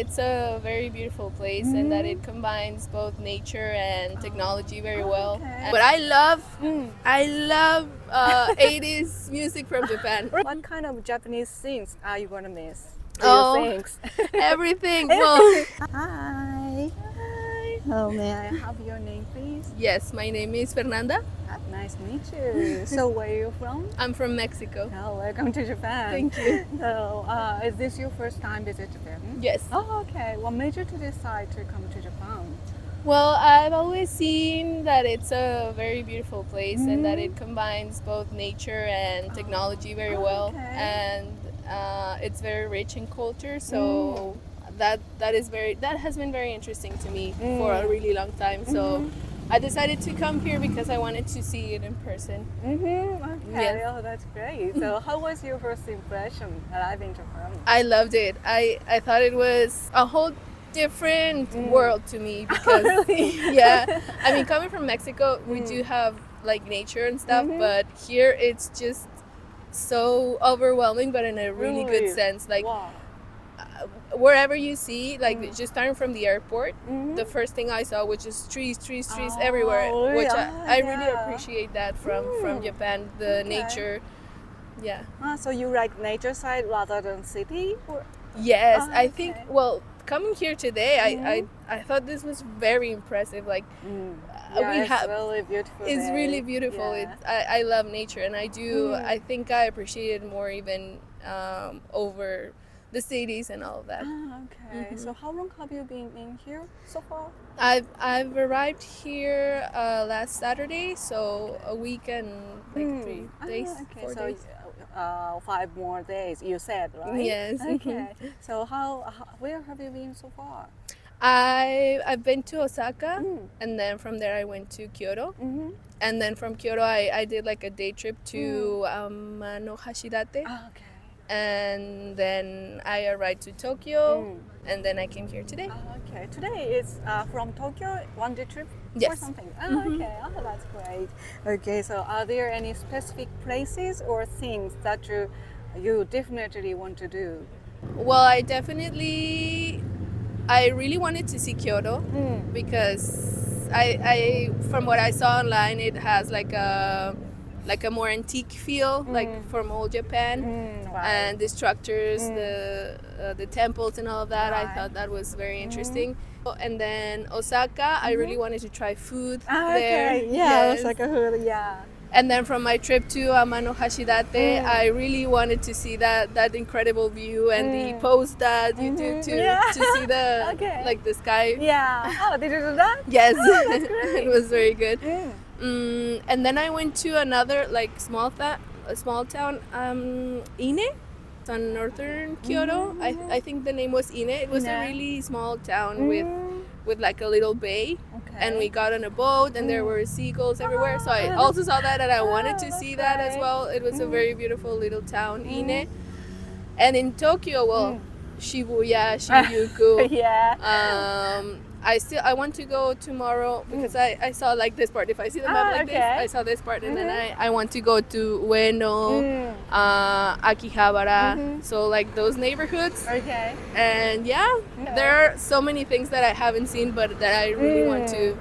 It's a very beautiful place and that it combines both nature and technology very well. Okay. But I love 80s music from Japan. What kind of Japanese things are you gonna miss? Oh. Do you think? Everything. Well, Hi. Oh, may I have your name, please? yes, my name is Fernanda. Nice to meet you. So, where are you from? I'm from Mexico. Oh, welcome to Japan. Thank you. So, is this your first time visit Japan? Yes. Oh, okay. What made you to decide to come to Japan? Well, I've always seen that it's a very beautiful place and that it combines both nature and technology very well. Okay. And it's very rich in culture, so that has been very interesting to me for a really long time. So I decided to come here because I wanted to see it in person. Okay, Yes. oh, that's great. So, how was your first impression arriving in Japan? I loved it. I thought it was a whole different world to me because Really? yeah, I mean, coming from Mexico, we do have like nature and stuff, but here it's just so overwhelming, but in a really Really? good sense. Like Wow. wherever you see, like just starting from the airport, the first thing I saw was just trees everywhere, really? which I Yeah. really appreciate that from Japan, the nature. Yeah. So you like nature side rather than city? Or? Yes, Oh, I think. okay. Well, coming here today, I thought this was very impressive. Like Yeah, we it's have, really beautiful. it's day. really beautiful. Yeah. I love nature, and I do. I think I appreciate it more even over the cities and all of that. Okay. So how long have you been in here so far? I've arrived here last Saturday, so a week and like 3 days, Okay. 4 So days. 5 more days. You said, right? Yes. Okay. So where have you been so far? I've been to Osaka, and then from there I went to Kyoto, and then from Kyoto I did like a day trip to Amano Hashidate, Okay. and then I arrived to Tokyo, and then I came here today. Okay. Today is from Tokyo, one day trip or Yes. something. Okay. Oh, that's great. Okay. So are there any specific places or things that you definitely want to do? Well, I really wanted to see Kyoto because I from what I saw online, it has like a more antique feel, like from old Japan. Right. And the structures, the temples and all of that. I Right. thought that was very interesting. And then Osaka, I really wanted to try food there. Okay. Yeah. Yes. Osaka food. Yeah. And then from my trip to Amano Hashidate, I really wanted to see that incredible view and the pose that you do Yeah. to see the Okay. like the sky. Yeah. Oh, did you do that? Yes, that's great. it was very good. And then I went to another like small town, Ine. It's on northern Kyoto. I think the name was Ine. It was a really small town with like a little bay. Okay. And we got on a boat and there were seagulls everywhere. So I also saw that and I wanted to see that as well. It was a very beautiful little town, Ine. And in Tokyo, well, Shibuya, Shinjuku. Yeah. I want to go tomorrow because I saw like this part. If I see the map like this, okay. I saw this part, and then I want to go to Ueno, Akihabara, so like those neighborhoods. Okay. And yeah, there are so many things that I haven't seen, but that I really want to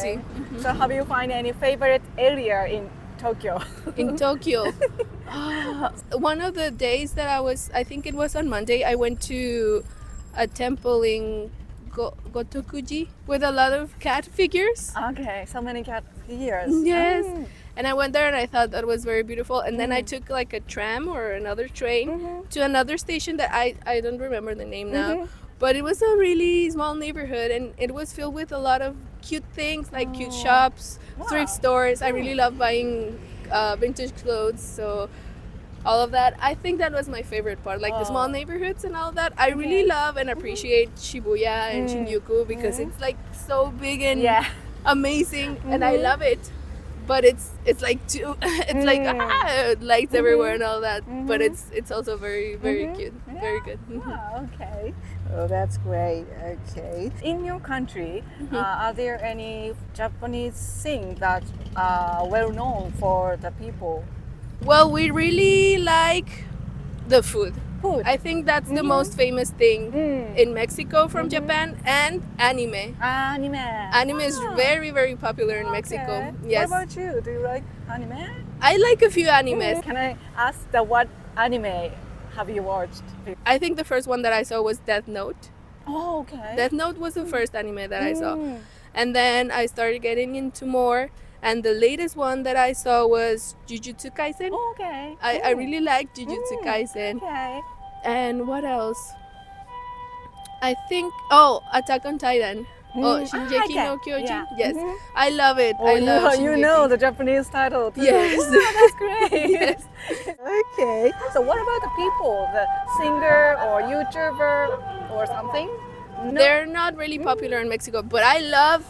see. So have you find any favorite area in Tokyo? In Tokyo, one of the days that I think it was on Monday, I went to a temple in Gotokuji with a lot of cat figures. Okay, so many cat figures. Yes. And I went there and I thought that was very beautiful. And then I took like a tram or another train to another station that I don't remember the name now. But it was a really small neighborhood and it was filled with a lot of cute things like cute shops, thrift stores. I really love buying vintage clothes. So all of that, I think that was my favorite part, like the small neighborhoods and all of that. I really love and appreciate Shibuya and Shinjuku because it's like so big and amazing, and I love it. But it's like it's like lights everywhere and all that. But it's also very cute, very good. Wow, okay. Oh, that's great. Okay. In your country, are there any Japanese things that are well known for the people? Well, we really like the food. Food. I think that's the most famous thing in Mexico from Japan, and anime. Anime. Anime is very, very popular in Mexico. Okay. Yes. What about you? Do you like anime? I like a few animes. Can I ask what anime have you watched? I think the first one that I saw was Death Note. Oh, okay. Death Note was the first anime that I saw. And then I started getting into more. And the latest one that I saw was Jujutsu Kaisen. Oh, okay. I really like Jujutsu Kaisen. Okay. And what else? I think, Attack on Titan. Oh, Shingeki okay. no Kyojin. Yeah. Yes, I love it. Oh, I love you Shingeki. know the Japanese title too. Yes. Oh, that's great. Yes. Okay. So what about the people, the singer or YouTuber or something? No. They're not really popular in Mexico, but I love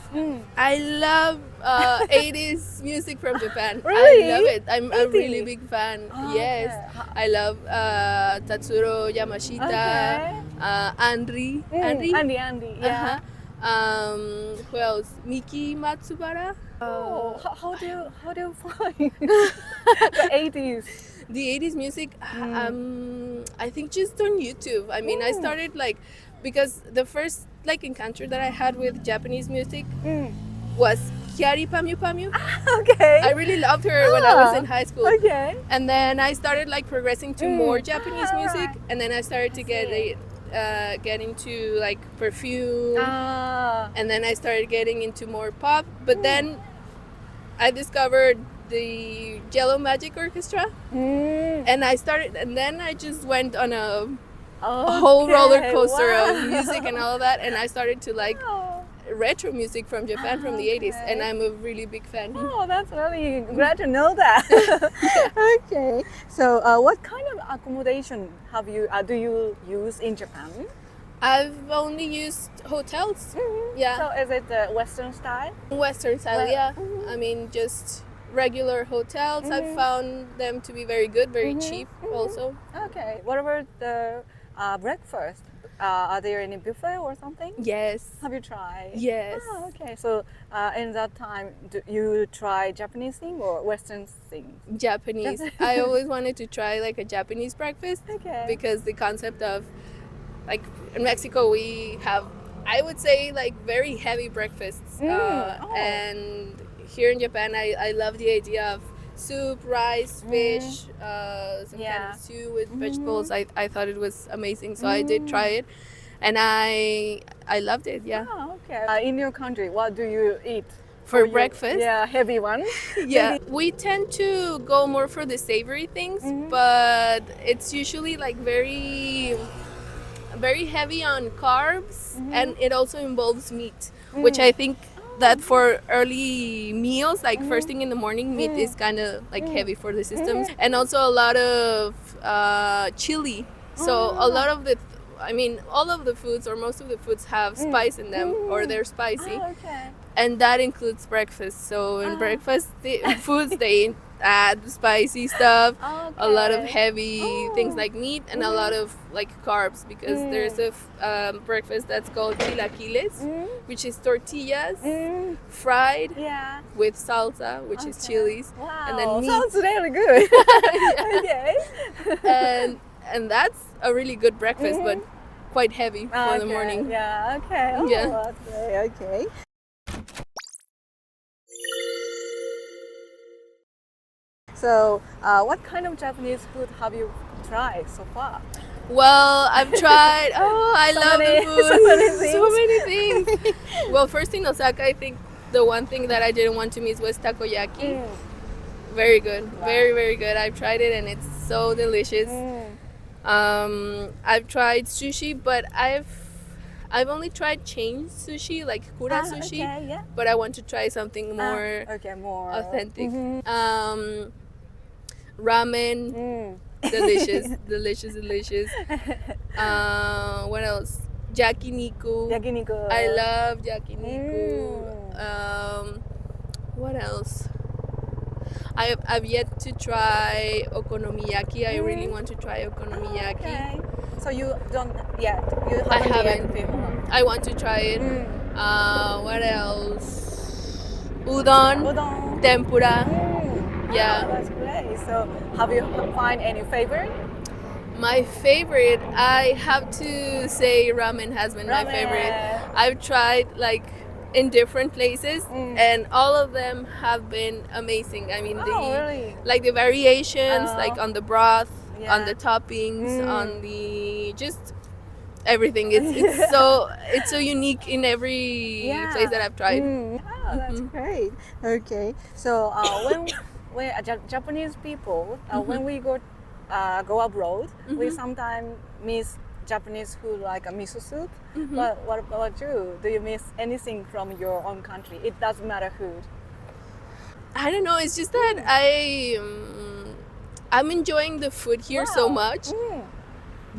80s music from Japan. Really? I love it. I'm a really 80s? big fan. Oh, Yes, okay. I love Tatsuro Yamashita, Okay. Anri. Andy. Yeah. Who else? Miki Matsubara. Oh, how do you find the 80s? The 80s music, I think just on YouTube. I mean, I started because the first encounter that I had with Japanese music was Kyari Pamyu Pamyu. Okay. I really loved her when I was in high school. Okay. And then I started progressing to more Japanese music, and then I started to get into Perfume, and then I started getting into more pop. But then I discovered the Yellow Magic Orchestra, and then I just went on a whole roller coaster of music and all that, and I started to like retro music from Japan from the 80s, and I'm a really big fan. Oh, that's really glad to know that. Okay. So, what kind of accommodation do you use in Japan? I've only used hotels. Yeah. So, is it the Western style? Western style, yeah. I mean, just regular hotels. I've found them to be very good, very cheap also. Okay. What about the breakfast? Are there any buffet or something? Yes. Have you tried? Yes. Oh, okay. So, in that time, do you try Japanese thing or Western thing? Japanese. I always wanted to try a Japanese breakfast. Okay. Because the concept of in Mexico we have, I would say, very heavy breakfasts. And here in Japan I love the idea of soup, rice, fish, some kind of stew with vegetables. I thought it was amazing, so I did try it, and I loved it. Yeah. Oh, okay. In your country, what do you eat For breakfast? Yeah, heavy one. Yeah, we tend to go more for the savory things, but it's usually very, very heavy on carbs, and it also involves meat, which I think that for early meals, first thing in the morning, meat is kind of heavy for the systems, and also a lot of chili. So a lot of all of the foods or most of the foods have spice in them, or they're spicy. Oh, okay. And that includes breakfast. So in breakfast foods, they add spicy stuff, a lot of heavy things like meat, and a lot of carbs, because there's a breakfast that's called chilaquiles, which is tortillas fried with salsa, which is chilies, Wow. and then meat. Sounds really good. Okay. and that's a really good breakfast, but quite heavy for the morning. Yeah. Okay. Oh, Yeah. that's great. Okay. So, what kind of Japanese food have you tried so far? Well, I've tried. I love the food. So many things. Well, first in Osaka, I think the one thing that I didn't want to miss was takoyaki. Very good. Very, very good. I've tried it and it's so delicious. I've tried sushi, but I've only tried chain sushi, like kura sushi. Okay, yeah. But I want to try something more more authentic. Ramen. Delicious. What else? Yakiniku. Yakiniku. I love yakiniku. What else? I've yet to try okonomiyaki. I really want to try okonomiyaki. Okay. So you don't yet? You I haven't. haven't. I want to try it. What else? Udon. Tempura. Yeah. Oh, that's great. So have you find any favorite? My favorite, I have to say ramen has been my favorite. I've tried like in different places and all of them have been amazing. I mean, really? like the variations, like on the broth, Yeah. on the toppings, on the just everything. It's so unique in every place that I've tried. Oh, that's great. Okay, so when Japanese people, when we go abroad, we sometimes miss Japanese food like a miso soup. But what about you? Do you miss anything from your own country? It doesn't matter food. I don't know. It's just that I'm enjoying the food here so much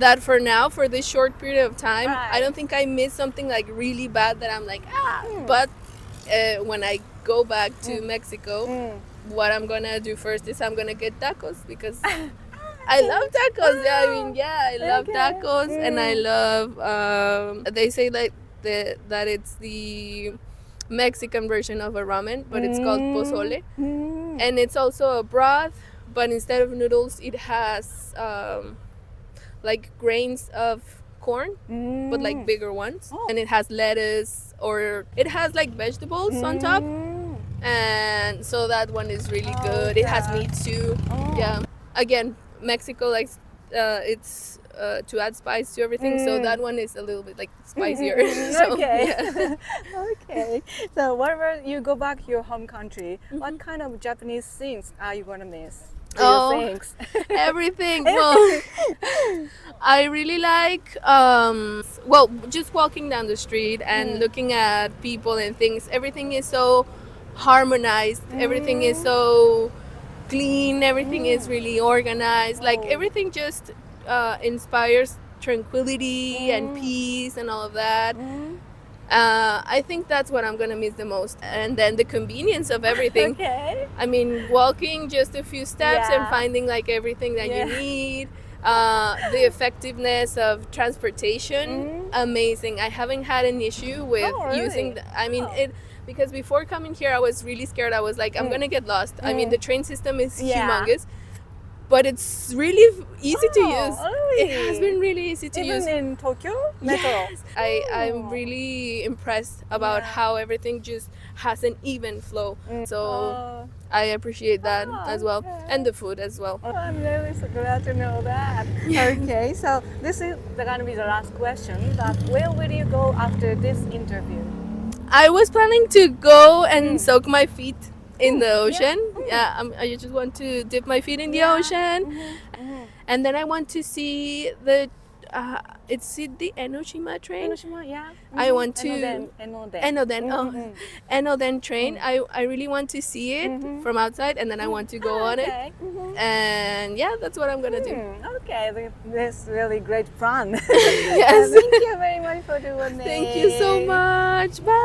that for now, for this short period of time, I don't think I miss something like really bad that I'm like But when I go back to Mexico, what I'm gonna do first is I'm gonna get tacos because I love tacos. I love tacos, and I love. They say that it's the Mexican version of a ramen, but it's called pozole, and it's also a broth, but instead of noodles, it has like grains of corn, but like bigger ones, and it has lettuce or it has like vegetables on top, and so that one is really good. It has meat too. Yeah, again, Mexico likes it's to add spice to everything, so that one is a little bit like spicier. So, Okay. Okay. So whenever you go back to your home country, what kind of Japanese things are you gonna miss? Things. Everything. Well, I really like just walking down the street and looking at people and things. Everything is so harmonized. Everything is so clean. Everything is really organized. Like everything just inspires tranquility and peace and all of that. I think that's what I'm gonna miss the most, and then the convenience of everything. Okay. I mean, walking just a few steps and finding like everything that you need. The effectiveness of transportation, amazing. I haven't had an issue with using. Because before coming here, I was really scared. I was like, I'm gonna get lost. I mean, the train system is humongous, but it's really easy to use. Really? It has been really easy to use. Even in Tokyo Metro. Yes, I'm really impressed about how everything just has an even flow. So I appreciate that as well, and the food as well. I'm really so glad to know that. Okay, so this is going to be the last question. That where will you go after this interview? I was planning to go and soak my feet in the ocean. I just want to dip my feet in the ocean, and then I want to see the it's the Enoshima train. Enoshima, yeah. I want to Enoden train. I really want to see it from outside, and then I want to go on it. And yeah, that's what I'm gonna do. Okay, that's really great fun. Yes. Thank you very much for doing this. Thank you so much. Bye.